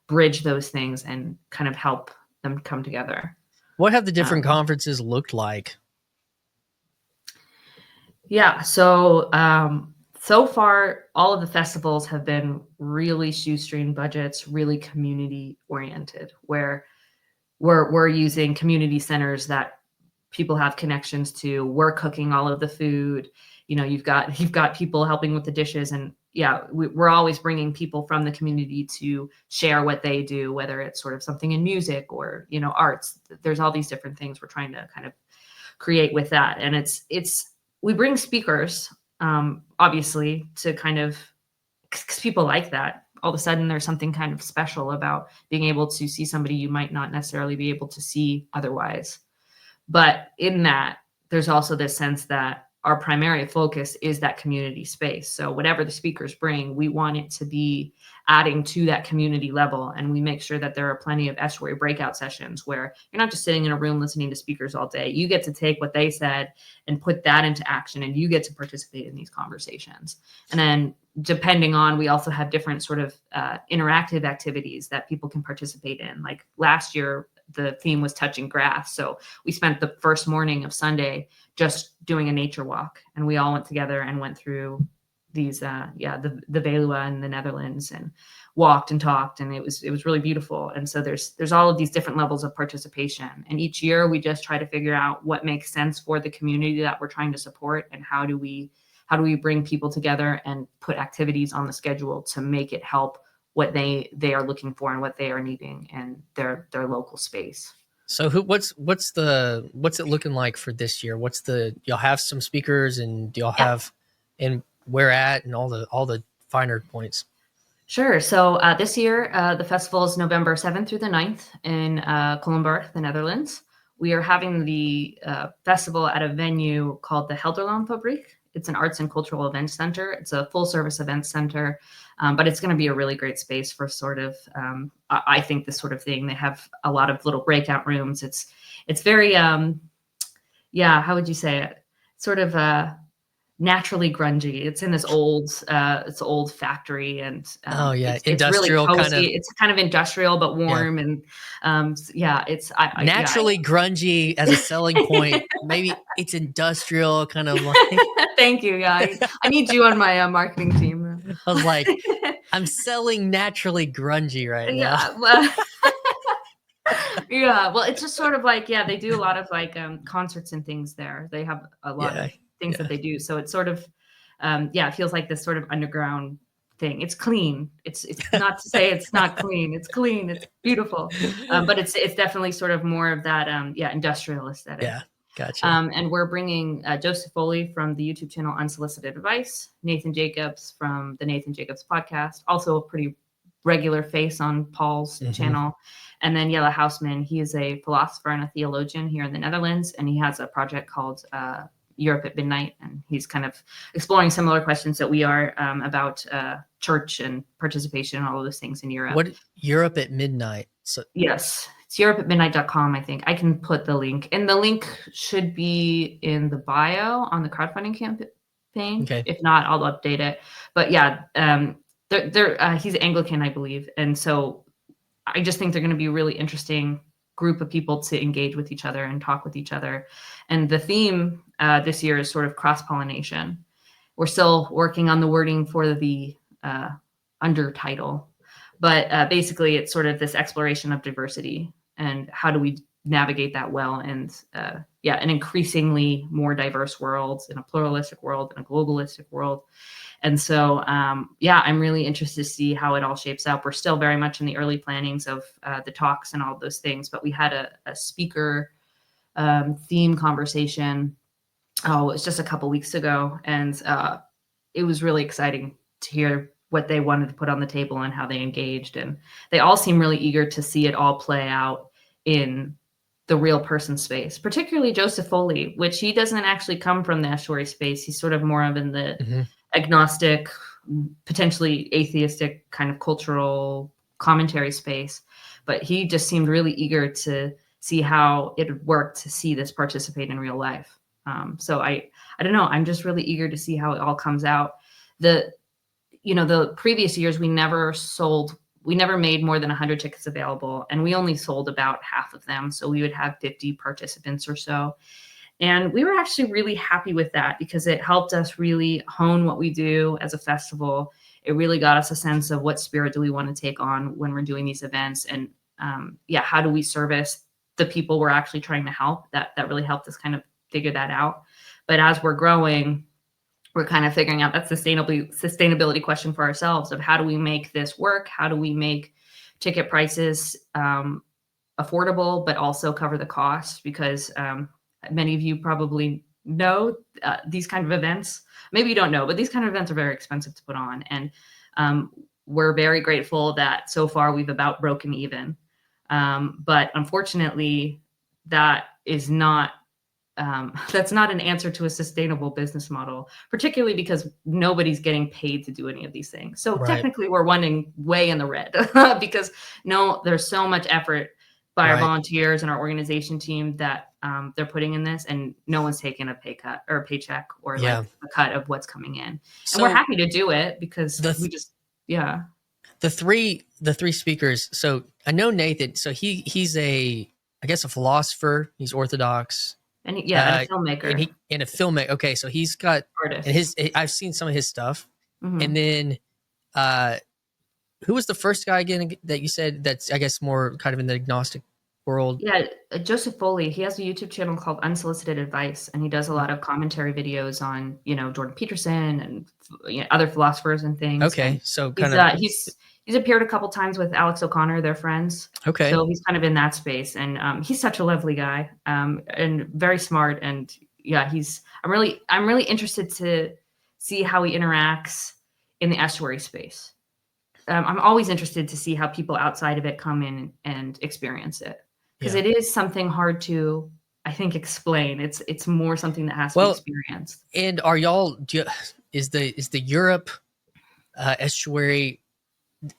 S2: bridge those things and kind of help them come together.
S1: What have the different conferences looked like?
S2: Yeah. So, so far, all of the festivals have been really shoestring budgets, really community oriented, where we're using community centers that people have connections to. We're cooking all of the food. You know, you've got people helping with the dishes, and yeah, we're always bringing people from the community to share what they do, whether it's sort of something in music or, you know, arts. There's all these different things we're trying to kind of create with that. And it's we bring speakers, obviously, to kind of, because people like that. All of a sudden, there's something kind of special about being able to see somebody you might not necessarily be able to see otherwise. But in that, there's also this sense that our primary focus is that community space. So whatever the speakers bring, we want it to be adding to that community level. And we make sure that there are plenty of estuary breakout sessions where you're not just sitting in a room listening to speakers all day. You get to take what they said and put that into action, and you get to participate in these conversations. And then depending on, we also have different sort of interactive activities that people can participate in. Like last year, the theme was touching grass. So we spent the first morning of Sunday just doing a nature walk, and we all went together and went through these the Veluwe in the Netherlands, and walked and talked, and it was really beautiful. And so there's all of these different levels of participation, and each year we just try to figure out what makes sense for the community that we're trying to support, and how do we bring people together and put activities on the schedule to make it help what they are looking for and what they are needing in their local space.
S1: So what's it looking like for this year? Y'all have some speakers, and do y'all have, and where at, and all the finer points?
S2: Sure. So this year, the festival is November 7th through the 9th in Culemborg, the Netherlands. We are having the festival at a venue called the Gelderlandfabriek. It's an arts and cultural event center. It's a full service event center, but it's going to be a really great space for sort of, I think, this sort of thing. They have a lot of little breakout rooms. It's very, yeah, how would you say it? Sort of naturally grungy. It's in this old factory, and
S1: Oh yeah,
S2: it's really
S1: industrial
S2: cozy.
S1: kind of.
S2: It's kind of industrial but
S1: Yeah.
S2: warm, and yeah, it's
S1: Naturally grungy as a selling point. Maybe it's industrial, kind of like.
S2: Thank you. Yeah, I need you on my marketing team.
S1: I was like, I'm selling naturally grungy right now.
S2: Yeah. Well, yeah. Well, it's just sort of like, yeah, they do a lot of like concerts and things there. They have a lot of things that they do. So it's sort of, yeah, it feels like this sort of underground thing. It's clean. It's not to say it's not clean. It's clean. It's beautiful. But it's definitely sort of more of that, yeah, industrial aesthetic.
S1: Yeah. Gotcha.
S2: And we're bringing Joseph Foley from the YouTube channel Unsolicited Advice, Nathan Jacobs from the Nathan Jacobs podcast, also a pretty regular face on Paul's channel. And then Jelle Houtman, he is a philosopher and a theologian here in the Netherlands, and he has a project called Europe at Midnight, and he's kind of exploring similar questions that we are about church and participation and all of those things in Europe.
S1: What, Europe at Midnight? So
S2: yes, it's europeatmidnight.com. I think I can put the link, and the link should be in the bio on the crowdfunding campaign.
S1: Okay.
S2: If not, I'll update it. But yeah, he's Anglican, I believe, and so I just think they're going to be a really interesting group of people to engage with each other and talk with each other. And the theme this year is sort of cross-pollination. We're still working on the wording for the undertitle, but basically it's sort of this exploration of diversity and how do we navigate that well. And yeah, an increasingly more diverse world, in a pluralistic world, in a globalistic world. And so, yeah, I'm really interested to see how it all shapes out. We're still very much in the early plannings of the talks and all of those things, but we had a speaker theme conversation. Oh, it was just a couple weeks ago, and it was really exciting to hear what they wanted to put on the table and how they engaged. And they all seem really eager to see it all play out in the real person space, particularly Joseph Foley, which he doesn't actually come from the estuary space. He's sort of more of in the agnostic, potentially atheistic kind of cultural commentary space. But he just seemed really eager to see how it worked to see this participate in real life. So I don't know. I'm just really eager to see how it all comes out. The previous years, we never made more than 100 tickets available, and we only sold about half of them. So we would have 50 participants or so. And we were actually really happy with that because it helped us really hone what we do as a festival. It really got us a sense of what spirit do we want to take on when we're doing these events. And yeah, how do we service the people we're actually trying to help? That really helped us kind of figure that out. But as we're growing, we're kind of figuring out that sustainability question for ourselves of how do we make this work? How do we make ticket prices affordable, but also cover the cost? Because many of you probably know these kind of events. Maybe you don't know, but these kind of events are very expensive to put on. And we're very grateful that so far we've about broken even. But unfortunately, that is not that's not an answer to a sustainable business model, particularly because nobody's getting paid to do any of these things. So technically we're running way in the red because there's so much effort by our volunteers and our organization team that they're putting in this, and no one's taking a pay cut or a paycheck or like a cut of what's coming in. So, and we're happy to do it because
S1: the three speakers. So I know Nathan. So he's I guess a philosopher. He's Orthodox.
S2: And and a filmmaker.
S1: And a filmmaker. Okay, so he's got
S2: artist.
S1: And I've seen some of his stuff. And then who was the first guy again that you said that's, I guess, more kind of in the agnostic world?
S2: Yeah, Joseph Foley. He has a YouTube channel called Unsolicited Advice, and he does a lot of commentary videos on, Jordan Peterson and other philosophers and things.
S1: Okay,
S2: and
S1: so
S2: he's appeared a couple times with Alex O'Connor. They're friends.
S1: Okay,
S2: so he's kind of in that space, and he's such a lovely guy, and very smart. And yeah, I'm really interested to see how he interacts in the estuary space. I'm always interested to see how people outside of it come in and experience it, because
S1: Yeah.
S2: it is something hard to, I think, explain. It's more something that has to be
S1: Well,
S2: experienced.
S1: and are y'all, is the Europe estuary,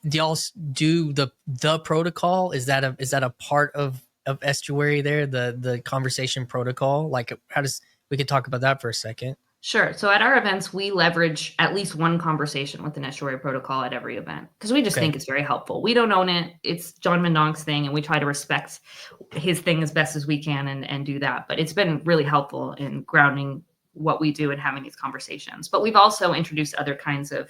S1: do y'all do the protocol? Is that a part of estuary there, the conversation protocol? Like, how does, we could talk about that for a second.
S2: Sure. So at our events, we leverage at least one conversation with an estuary protocol at every event, because we just
S1: Okay.
S2: think it's very helpful. We don't own it. It's John Mendonk's thing, and we try to respect his thing as best as we can and do that. But it's been really helpful in grounding what we do and having these conversations. But we've also introduced other kinds of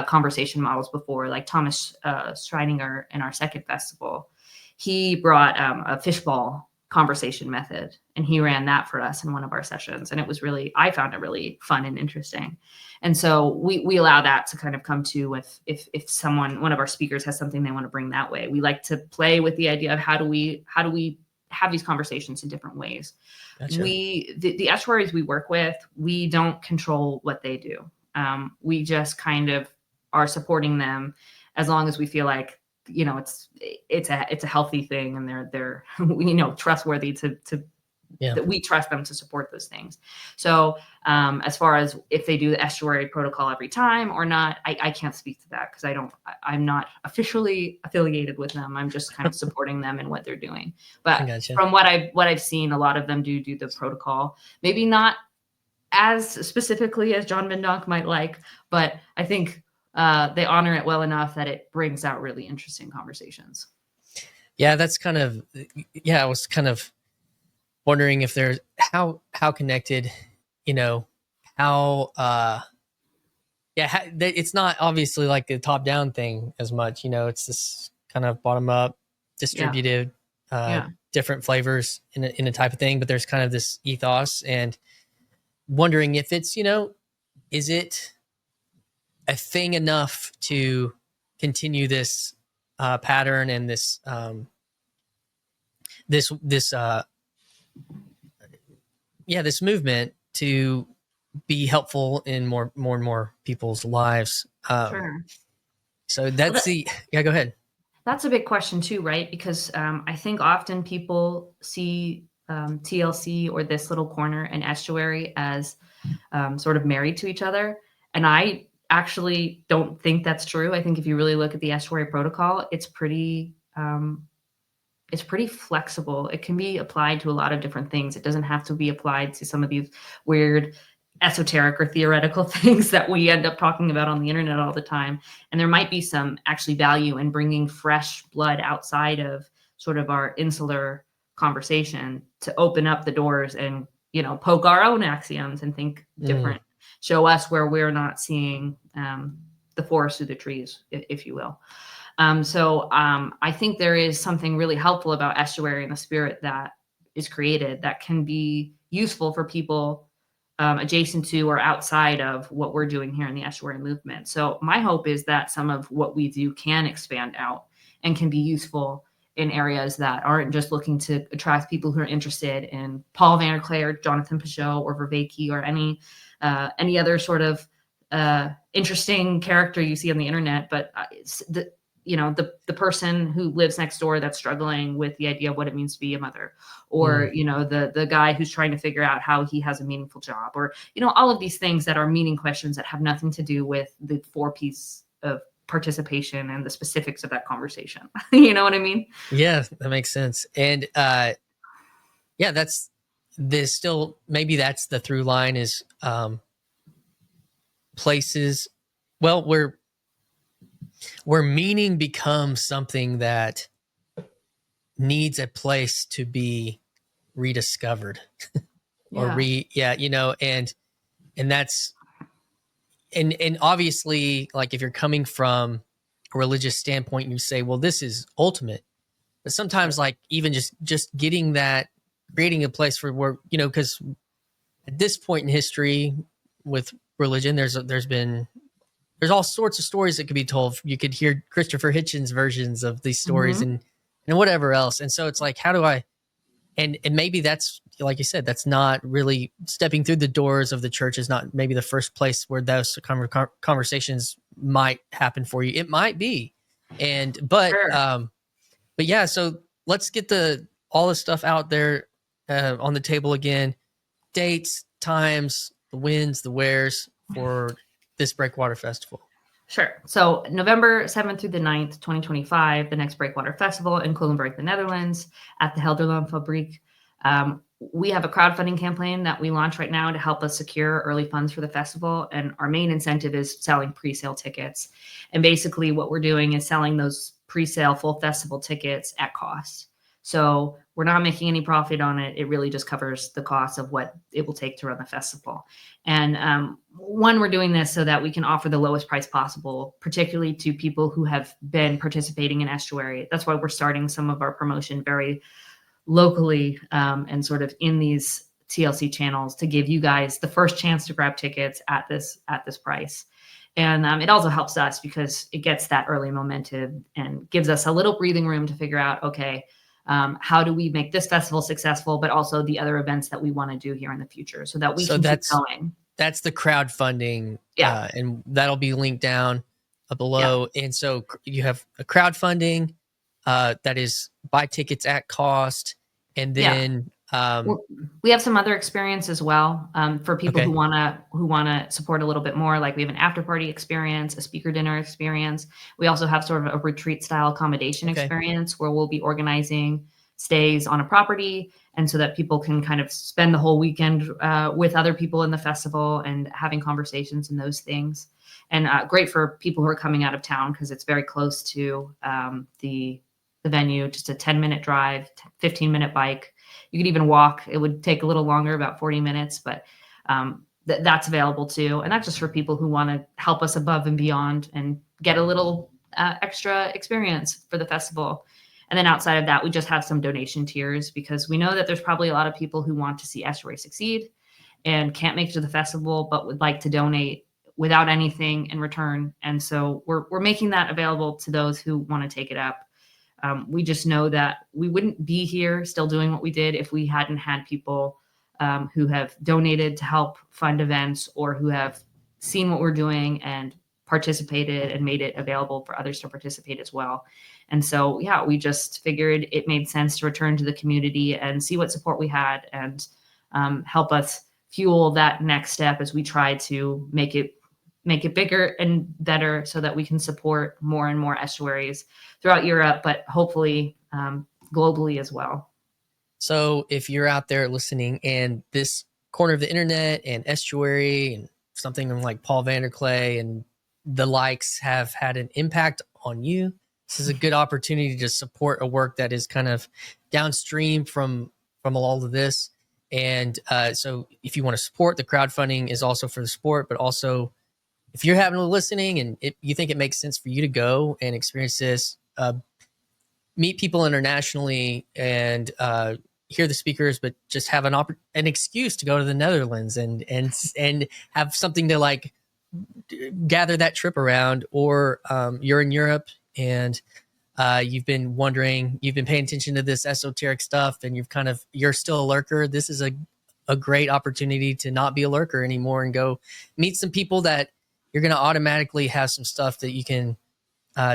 S2: conversation models before, like Thomas Streininger in our second festival. He brought a fishball conversation method, and he ran that for us in one of our sessions, and it was really, I found it really fun and interesting. And so we allow that to kind of come to, if someone, one of our speakers has something they want to bring that way. We like to play with the idea of how do we have these conversations in different ways.
S1: Gotcha.
S2: The estuaries we work with, we don't control what they do. We just kind of are supporting them as long as we feel like, you know, it's a healthy thing, and they're you know, trustworthy to
S1: Yeah.
S2: that we trust them to support those things. So as far as if they do the estuary protocol every time or not, I can't speak to that, because I'm not officially affiliated with them. I'm just kind of supporting them in what they're doing. But
S1: Gotcha.
S2: from what I've seen, a lot of them do the protocol, maybe not as specifically as John Mendonk might like, but I think they honor it well enough that it brings out really interesting conversations.
S1: Yeah, that's kind of, yeah, I was kind of wondering if there's how connected, you know, how it's not obviously like the top down thing as much, you know, it's this kind of bottom up distributed different flavors in a type of thing, but there's kind of this ethos, and wondering if it's, you know, is it a thing enough to continue this pattern and this this movement to be helpful in more and more people's lives.
S2: Sure.
S1: So that's yeah, go ahead.
S2: That's a big question too, right? Because I think often people see TLC or this little corner and estuary as sort of married to each other. And I actually don't think that's true. I think if you really look at the estuary protocol, it's pretty flexible. It can be applied to a lot of different things. It doesn't have to be applied to some of these weird esoteric or theoretical things that we end up talking about on the internet all the time. And there might be some actually value in bringing fresh blood outside of sort of our insular conversation to open up the doors and, you know, poke our own axioms and think different, show us where we're not seeing the forest through the trees, if you will. So I think there is something really helpful about estuary and the spirit that is created that can be useful for people adjacent to or outside of what we're doing here in the estuary movement. So my hope is that some of what we do can expand out and can be useful in areas that aren't just looking to attract people who are interested in Paul VanderKlay or Jonathan Peugeot or Vervaeke or any other sort of interesting character you see on the internet, but the person who lives next door that's struggling with the idea of what it means to be a mother, or you know, the guy who's trying to figure out how he has a meaningful job, or, you know, all of these things that are meaning questions that have nothing to do with the 4 piece of participation and the specifics of that conversation. You know what I mean?
S1: Yeah, that makes sense. And yeah, that's this still, maybe that's the through line is places, well, where meaning becomes something that needs a place to be rediscovered or you know, and that's, and obviously, like, if you're coming from a religious standpoint and you say, well, this is ultimate, but sometimes, like, even just getting that, creating a place for where, you know, because at this point in history with religion, there's all sorts of stories that could be told. You could hear Christopher Hitchens versions of these stories and whatever else. And so it's like, how do I, and maybe that's, like you said, that's not really stepping through the doors of the church is not maybe the first place where those conversations might happen for you. It might be. But yeah, so let's get all the stuff out there on the table again. Dates, times, the wins, the wheres for this Breakwater Festival.
S2: Sure. So November 7th through the 9th, 2025, the next Breakwater Festival in Culemborg, the Netherlands, at the Helderlandfabriek. We have a crowdfunding campaign that we launch right now to help us secure early funds for the festival. And our main incentive is selling pre-sale tickets. And basically what we're doing is selling those pre-sale full festival tickets at cost. So we're not making any profit on it. It really just covers the cost of what it will take to run the festival. And we're doing this so that we can offer the lowest price possible, particularly to people who have been participating in estuary. That's why we're starting some of our promotion very locally and sort of in these TLC channels to give you guys the first chance to grab tickets at this price. And it also helps us because it gets that early momentum and gives us a little breathing room to figure out, okay, how do we make this festival successful, but also the other events that we want to do here in the future so that we can keep going.
S1: That's the crowdfunding.
S2: Yeah.
S1: And that'll be linked down below. Yeah. And so you have a crowdfunding that is buy tickets at cost. And then
S2: we have some other experience as well for people who want to support a little bit more. Like we have an after party experience, a speaker dinner experience. We also have sort of a retreat style accommodation experience where we'll be organizing stays on a property, and so that people can kind of spend the whole weekend with other people in the festival and having conversations and those things. And great for people who are coming out of town because it's very close to the venue, just a 10-minute drive, 15-minute bike. You could even walk. It would take a little longer, about 40 minutes, but that's available too. And that's just for people who want to help us above and beyond and get a little extra experience for the festival. And then outside of that, we just have some donation tiers because we know that there's probably a lot of people who want to see estuary succeed and can't make it to the festival, but would like to donate without anything in return. And so we're making that available to those who want to take it up. We just know that we wouldn't be here still doing what we did if we hadn't had people who have donated to help fund events or who have seen what we're doing and participated and made it available for others to participate as well. And so, yeah, we just figured it made sense to return to the community and see what support we had and help us fuel that next step as we try to make it bigger and better so that we can support more and more estuaries throughout Europe, but hopefully globally as well.
S1: So if you're out there listening and this corner of the internet and estuary and something like Paul VanderKlay and the likes have had an impact on you, this is a good opportunity to support a work that is kind of downstream from all of this. And so if you want to support, the crowdfunding is also for the sport, but also if you're having a listening and you think it makes sense for you to go and experience this, meet people internationally and hear the speakers, but just have an excuse to go to the Netherlands and have something to like gather that trip around. Or you're in Europe and you've been paying attention to this esoteric stuff and you're still a lurker. This is a great opportunity to not be a lurker anymore and go meet some people that you're going to automatically have some stuff that you can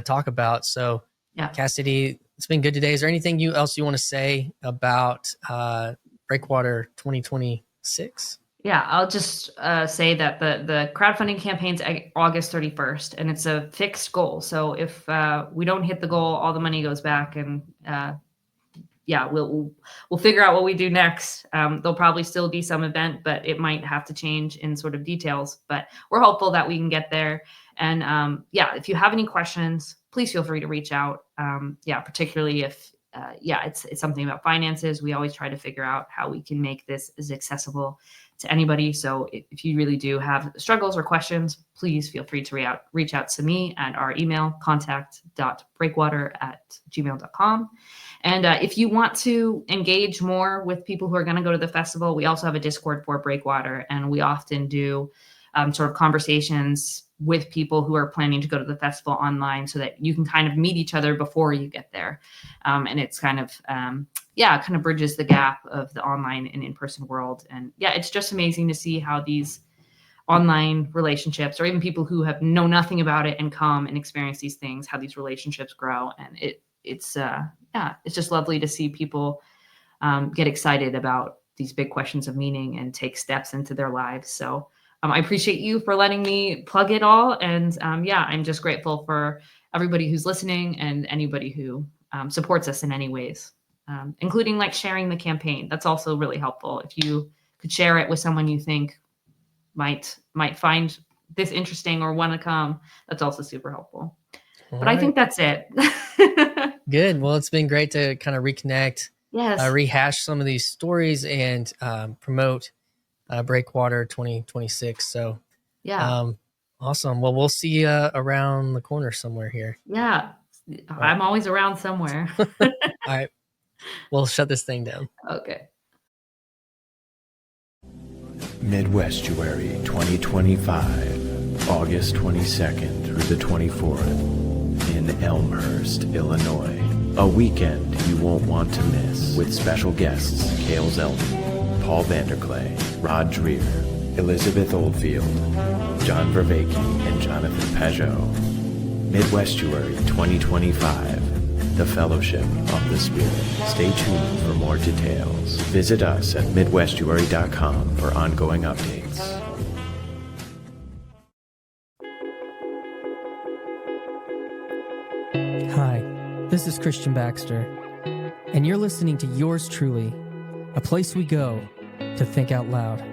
S1: talk about. So yeah, Cassidy, it's been good today. Is there anything else you want to say about Breakwater 2026?
S2: Yeah, I'll just say that the crowdfunding campaign's August 31st, and it's a fixed goal. So if we don't hit the goal, all the money goes back, and we'll figure out what we do next. There'll probably still be some event, but it might have to change in sort of details. But we're hopeful that we can get there. And if you have any questions, please feel free to reach out. Particularly if it's something about finances. We always try to figure out how we can make this as accessible to anybody. So if you really do have struggles or questions, please feel free to reach out to me at our email, contact.breakwater@gmail.com. And if you want to engage more with people who are going to go to the festival, we also have a Discord for Breakwater, and we often do sort of conversations with people who are planning to go to the festival online so that you can kind of meet each other before you get there. And it's kind of bridges the gap of the online and in-person world. And yeah, it's just amazing to see how these online relationships, or even people who know nothing about it and come and experience these things, how these relationships grow. And it's just lovely to see people get excited about these big questions of meaning and take steps into their lives. So I appreciate you for letting me plug it all. And I'm just grateful for everybody who's listening and anybody who supports us in any ways, including like sharing the campaign. That's also really helpful. If you could share it with someone you think might find this interesting or want to come, that's also super helpful. But I think that's it.
S1: Good. Well, it's been great to kind of reconnect, rehash some of these stories, and promote Breakwater 2026. So awesome. Well, we'll see you around the corner somewhere here.
S2: Yeah. I'm always around somewhere.
S1: All right. We'll shut this thing down.
S2: Okay.
S3: Midwestuary 2025, August 22nd through the 24th in Elmhurst, Illinois. A weekend you won't want to miss, with special guests Cale Zeldin, Paul VanderKlay, Rod Dreer, Elizabeth Oldfield, John Vervaeke, and Jonathan Pajot. Midwestuary 2025, the Fellowship of the Spirit. Stay tuned for more details. Visit us at midwestuary.com for ongoing updates.
S4: Hi, this is Christian Baxter, and you're listening to Yours Truly, a place we go to think out loud.